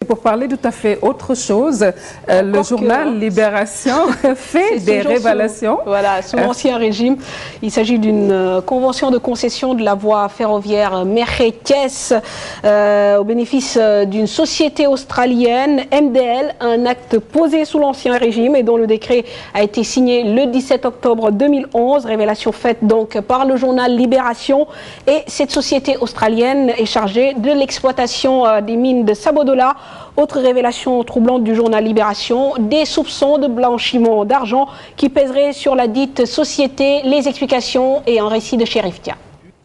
Pour parler tout à fait autre chose, le journal Libération fait des révélations. Voilà, sous l'Ancien Régime, il s'agit d'une convention de concession de la voie ferroviaire Mékhé-Thiès au bénéfice d'une société australienne, MDL, un acte posé sous l'Ancien Régime et dont le décret a été signé le 17 octobre 2011. Révélation faite donc par le journal Libération. Et cette société australienne est chargée de l'exploitation des mines de Sabodala. Autre révélation troublante du journal Libération, des soupçons de blanchiment d'argent qui pèseraient sur la dite société. Les explications et un récit de Chérif Dia.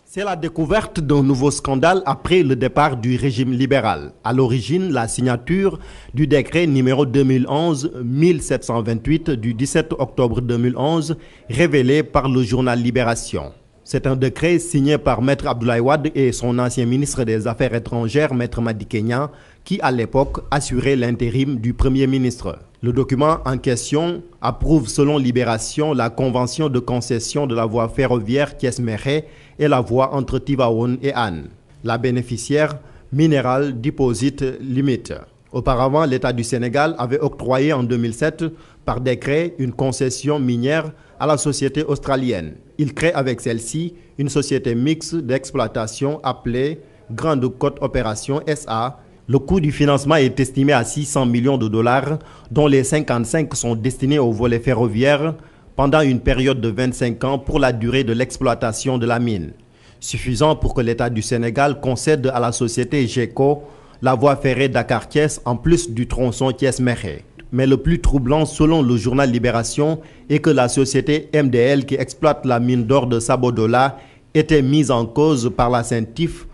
C'est la découverte d'un nouveau scandale après le départ du régime libéral. À l'origine, la signature du décret numéro 2011-1728 du 17 octobre 2011, révélé par le journal Libération. C'est un décret signé par Maître Abdoulaye Wade et son ancien ministre des Affaires étrangères, Maître Madi Kenya, qui à l'époque assurait l'intérim du Premier ministre. Le document en question approuve selon Libération la convention de concession de la voie ferroviaire Thiès-Mékhé et la voie entre Tivaouane et Anne. La bénéficiaire, Mineral Deposit Limit. Auparavant, l'État du Sénégal avait octroyé en 2007 par décret une concession minière à la société australienne. Il crée avec celle-ci une société mixte d'exploitation appelée Grande Côte Opération SA. Le coût du financement est estimé à 600 millions de dollars, dont les 55 sont destinés au volet ferroviaire pendant une période de 25 ans pour la durée de l'exploitation de la mine. Suffisant pour que l'État du Sénégal concède à la société GECO la voie ferrée Dakar-Thiès en plus du tronçon Thiès-Mékhé. Mais le plus troublant, selon le journal Libération, est que la société MDL qui exploite la mine d'or de Sabodala était mise en cause par la CENTIF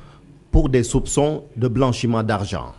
pour des soupçons de blanchiment d'argent.